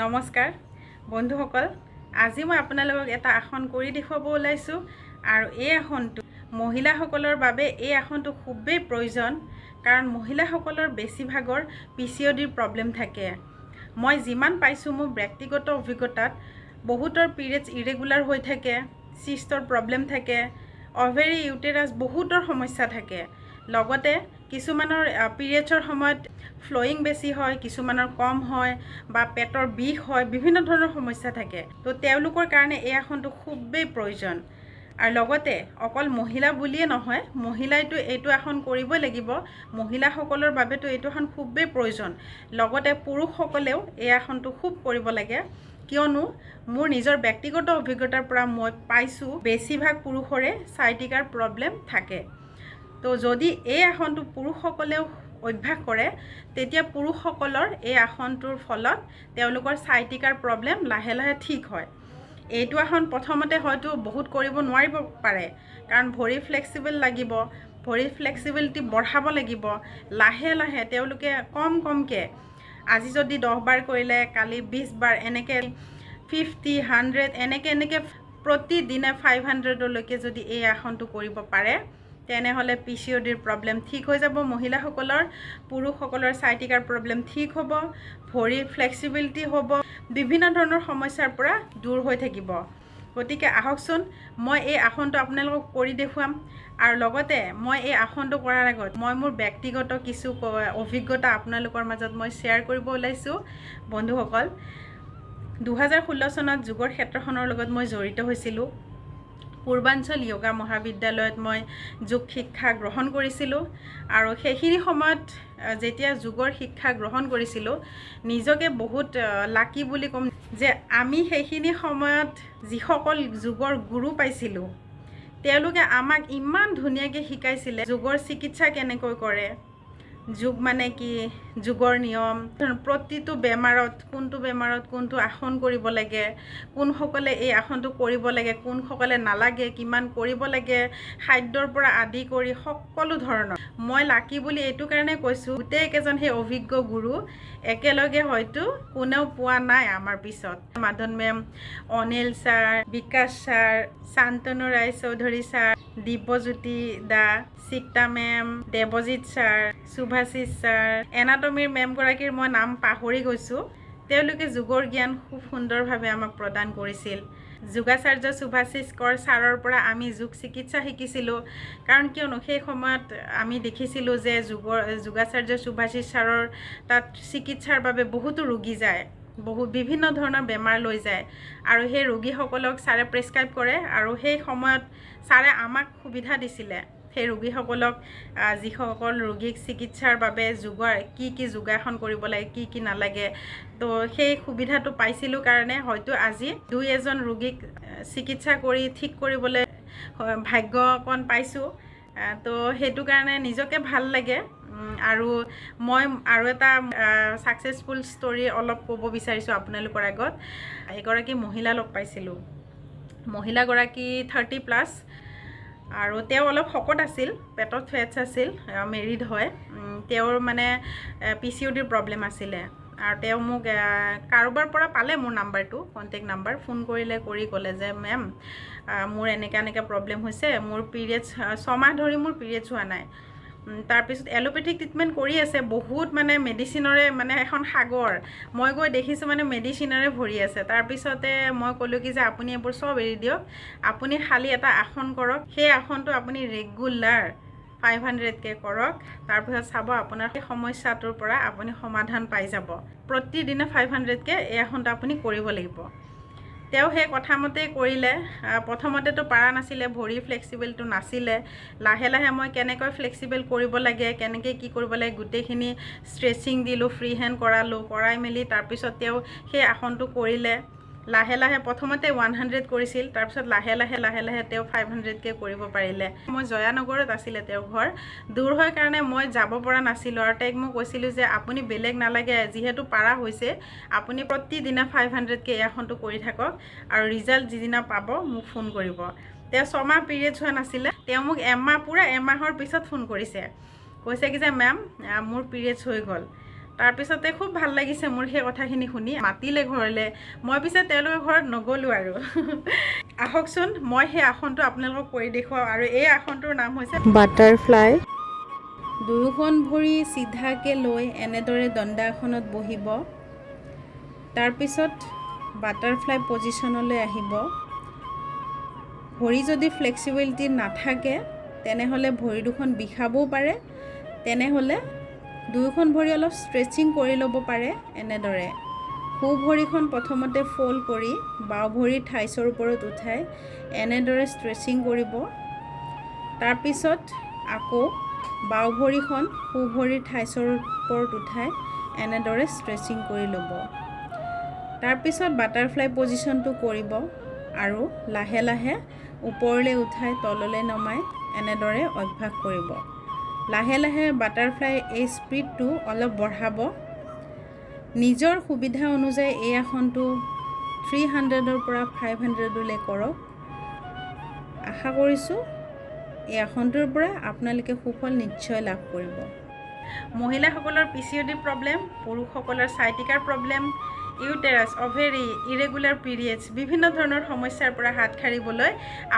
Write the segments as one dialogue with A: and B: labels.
A: নমস্কাৰ বন্ধুসকল, আজি মই আপোনালোকক এটা আসন কৰি দেখুৱাব ওলাইছোঁ আৰু এই আসনটো মহিলাসকলৰ বাবে এই আসনটো খুবেই প্ৰয়োজন, কাৰণ মহিলাসকলৰ বেছিভাগৰ পিচিঅ'ডিৰ প্ৰব্লেম থাকে। মই যিমান পাইছোঁ মোৰ ব্যক্তিগত অভিজ্ঞতাত বহুতৰ পিৰিয়ডছ ইৰেগুলাৰ হৈ থাকে, চিষ্টৰ প্ৰব্লেম থাকে, অভেৰী ইউটেৰাছ বহুতৰ সমস্যা থাকে। লগতে কিছুমানৰ পিৰিয়ডছৰ সময়ত ফ্ল'য়িং বেছি হয়, কিছুমানৰ কম হয় বা পেটৰ বিষ হয়, বিভিন্ন ধৰণৰ সমস্যা থাকে। তো তেওঁলোকৰ কাৰণে এই আসনটো খুবেই প্ৰয়োজন। আৰু লগতে অকল মহিলা বুলিয়ে নহয়, মহিলাইতো এইটো আসন কৰিবই লাগিব, মহিলাসকলৰ বাবেতো এইটো আসন খুবেই প্ৰয়োজন। লগতে পুৰুষসকলেও এই আসনটো খুব কৰিব লাগে, কিয়নো মোৰ নিজৰ ব্যক্তিগত অভিজ্ঞতাৰ পৰা মই পাইছোঁ বেছিভাগ পুৰুষৰে সাইটিকাৰ প্ৰব্লেম থাকে। তো যদি এই আসনটো পুৰুষসকলেও অভ্যাস কৰে, তেতিয়া পুৰুষসকলৰ এই আসনটোৰ ফলত তেওঁলোকৰ সাইটিকাৰ প্ৰব্লেম লাহে লাহে ঠিক হয়। এইটো আসন প্ৰথমতে হয়তো বহুত কৰিব নোৱাৰিব পাৰে, কাৰণ ভৰি ফ্লেক্সিবল লাগিব, ভৰি ফ্লেক্সিবিলিটি বঢ়াব লাগিব। লাহে লাহে তেওঁলোকে কমকৈ আজি যদি 10 বাৰ কৰিলে কালি 20 বাৰ, এনেকৈ 50, 100 এনেকৈ প্ৰতিদিনে 500লৈকে যদি এই আসনটো কৰিব পাৰে, তেনেহ'লে পিচিঅ'ডিৰ প্ৰব্লেম ঠিক হৈ যাব মহিলাসকলৰ, পুৰুষসকলৰ সাইটিকাৰ প্ৰব্লেম ঠিক হ'ব, ভৰিৰ ফ্লেক্সিবিলিটি হ'ব, বিভিন্ন ধৰণৰ সমস্যাৰ পৰা দূৰ হৈ থাকিব। গতিকে আহকচোন, মই এই আসনটো আপোনালোকক কৰি দেখুৱাম। আৰু লগতে মই এই আসনটো কৰাৰ আগত মই মোৰ ব্যক্তিগত কিছু অভিজ্ঞতা আপোনালোকৰ মাজত মই শ্বেয়াৰ কৰিব ওলাইছোঁ। বন্ধুসকল, 2016 চনত যোগৰ ক্ষেত্ৰখনৰ লগত মই জড়িত হৈছিলোঁ। পূৰ্বাঞ্চল য়োগা মহাবিদ্যালয়ত মই যোগ শিক্ষা গ্ৰহণ কৰিছিলোঁ আৰু সেইখিনি সময়ত যেতিয়া যোগৰ শিক্ষা গ্ৰহণ কৰিছিলোঁ, নিজকে বহুত লাকি বুলি ক'ম যে আমি সেইখিনি সময়ত যিসকল যোগৰ গুৰু পাইছিলোঁ, তেওঁলোকে আমাক ইমান ধুনীয়াকৈ শিকাইছিলে যোগৰ চিকিৎসা কেনেকৈ কৰে, যোগ মানে কি, যোগৰ নিয়ম, প্ৰতিটো বেমাৰত কোনটো আসন কৰিব লাগে, কোনসকলে এই আসনটো কৰিব লাগে, কোনসকলে নালাগে, কিমান কৰিব লাগে, খাদ্যৰ পৰা আদি কৰি সকলো ধৰণৰ। মই লাকি বুলি এইটো কাৰণে কৈছোঁ, গোটেইকেইজন সেই অভিজ্ঞ গুৰু একেলগে হয়তো কোনেও পোৱা নাই আমাৰ পিছত। মাধন মেম, অনিল ছাৰ, বিকাশ ছাৰ, শান্তনু ৰায় চৌধুৰী ছাৰ, দিব্যজ্যোতি দা, চিত্তা ma'am, Debajit sir, Shubhashish sir, এনাটমীৰ মেমগৰাকীৰ মই নাম পাহৰি গৈছোঁ। তেওঁলোকে যোগৰ জ্ঞান খুব সুন্দৰভাৱে আমাক প্ৰদান কৰিছিল। যোগাচাৰ্য শুভাশিষ কৰ ছাৰৰ পৰা আমি যোগ চিকিৎসা শিকিছিলোঁ, কাৰণ কিয়নো সেই সময়ত আমি দেখিছিলোঁ যে যোগাচাৰ্য শুভাশিষ ছাৰৰ তাত চিকিৎসাৰ বাবে বহুতো ৰোগী যায়, বিভিন্ন ধৰণৰ বেমাৰ লৈ যায়, আৰু সেই ৰোগীসকলক ছাৰে প্ৰেছক্ৰাইব কৰে, আৰু সেই সময়ত ছাৰে আমাক সুবিধা দিছিলে সেই ৰোগীসকলক, যিসকল ৰোগীক চিকিৎসাৰ বাবে কি যোগাসন কৰিব লাগে, কি নালাগে। তো সেই সুবিধাটো পাইছিলোঁ কাৰণে হয়তো আজি 2-এজন ৰোগীক চিকিৎসা কৰি ঠিক কৰিবলৈ ভাগ্যকণ পাইছোঁ। তো সেইটো কাৰণে নিজকে ভাল লাগে। আৰু মই আৰু এটা ছাকচেছফুল ষ্টৰী অলপ ক'ব বিচাৰিছোঁ আপোনালোকৰ আগত। এগৰাকী মহিলা লগ পাইছিলোঁ, মহিলাগৰাকী 30+, আৰু তেওঁ অলপ শকত আছিল, পেটত ফেটছ আছিল, মেৰিড হয়। তেওঁৰ মানে পিচিঅ'ডিৰ প্ৰব্লেম আছিলে, আৰু তেওঁ মোক কাৰোবাৰ পৰা পালে মোৰ নাম্বাৰটো, কণ্টেক্ট নাম্বাৰ, ফোন কৰি ক'লে যে মেম, মোৰ এনেকৈ প্ৰব্লেম হৈছে, মোৰ পিৰিয়ডছ 6 মাহ ধৰি মোৰ পিৰিয়ডছ হোৱা নাই। তাৰপিছত এলোপেথিক ট্ৰিটমেণ্ট কৰি আছে, বহুত মানে মেডিচিনৰে মানে এখন সাগৰ, মই গৈ দেখিছোঁ মানে মেডিচিনৰে ভৰি আছে। তাৰপিছতে মই ক'লোঁ কি যে আপুনি এইবোৰ চব এৰি দিয়ক, আপুনি খালি এটা আসন কৰক, সেই আসনটো আপুনি ৰেগুলাৰ 500কৈ কৰক, তাৰপিছত চাব আপোনাৰ সেই সমস্যাটোৰ পৰা আপুনি সমাধান পাই যাব। প্ৰতিদিনে 500কৈ এই আসনটো আপুনি কৰিব লাগিব। তেওঁ সেই কথামতেই কৰিলে। প্ৰথমতেতো পৰা নাছিলে, ভৰি ফ্লেক্সিবলটো নাছিলে। লাহে লাহে মই কেনেকৈ ফ্লেক্সিবল কৰিব লাগে, কেনেকৈ কি কৰিব লাগে, গোটেইখিনি ষ্ট্ৰেচিং দিলোঁ, ফ্ৰী হেণ্ড কৰাই মেলি তাৰপিছত তেওঁ সেই আসনটো কৰিলে। লাহে লাহে প্ৰথমতে 100 কৰিছিল, তাৰপিছত লাহে লাহে তেওঁ 500কৈ কৰিব পাৰিলে। মই জয়ানগৰত আছিলে তেওঁৰ ঘৰ, দূৰ হয় কাৰণে মই যাব পৰা নাছিলোঁ, আৰু তাইক মই কৈছিলোঁ যে আপুনি বেলেগ নালাগে, যিহেতু পাৰা হৈছে আপুনি প্ৰতিদিনা 500কৈ এই আসনটো কৰি থাকক, আৰু ৰিজাল্ট যিদিনা পাব মোক ফোন কৰিব। তেওঁ 6 মাহ পিৰিয়ডছ হোৱা নাছিলে, তেওঁ মোক পুৰা এমাহৰ পিছত ফোন কৰিছে, কৈছে কি যে মেম মোৰ পিৰিয়ডছ হৈ গ'ল। তাৰপিছতে খুব ভাল লাগিছে মোৰ সেই কথাখিনি শুনি মাতিলে ঘৰলৈ মই পিছে তেওঁলোকৰ ঘৰত নগ'লোঁ আৰু আহকচোন মই সেই আসনটো আপোনালোকক কৰি দেখুৱাওঁ আৰু এই আসনটোৰ নাম হৈছে বাটাৰফ্লাই দুয়োখন ভৰি চিধাকৈ লৈ এনেদৰে দণ্ডাসনত বহিব তাৰপিছত বাটাৰফ্লাই পজিশ্যনলৈ আহিব ভৰি যদি ফ্লেক্সিবিলিটি নাথাকে তেনেহ'লে ভৰি দুখন বিষাবও পাৰে তেনেহ'লে দুয়োখন ভৰি অলপ ষ্ট্ৰেচিং কৰি ল'ব পাৰে এনেদৰে সোঁ ভৰিখন প্ৰথমতে ফ'ল্ড কৰি বাওঁ ভৰি থাইছৰ ওপৰত উঠাই এনেদৰে ষ্ট্ৰেচিং কৰিব তাৰপিছত আকৌ বাওঁ ভৰিখন সোঁ ভৰিৰ থাইছৰ ওপৰত উঠাই এনেদৰে ষ্ট্ৰেচিং কৰি ল'ব তাৰপিছত বাটাৰফ্লাই পজিশ্যনটো কৰিব আৰু লাহে লাহে ওপৰলৈ উঠাই তললৈ নমাই এনেদৰে অভ্যাস কৰিব লাহে লাহে বাটাৰফ্লাই এই স্পীডটো অলপ বঢ়াব নিজৰ সুবিধা অনুযায়ী এই আসনটো 300ৰ পৰা 500লৈ কৰক আশা কৰিছোঁ এই আসনটোৰ পৰা আপোনালোকে সুফল নিশ্চয় লাভ কৰিব মহিলাসকলৰ PCOD প্ৰব্লেম পুৰুষসকলৰ সাইটিকাৰ problem uterus ovary irregular periods বিভিন্ন ধৰণৰ সমস্যাৰ পৰা হাত সাৰিবলৈ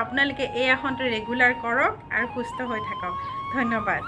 A: আপোনালোকে এই আসনটো ৰেগুলাৰ কৰক আৰু সুস্থ হৈ থাকক ধন্যবাদ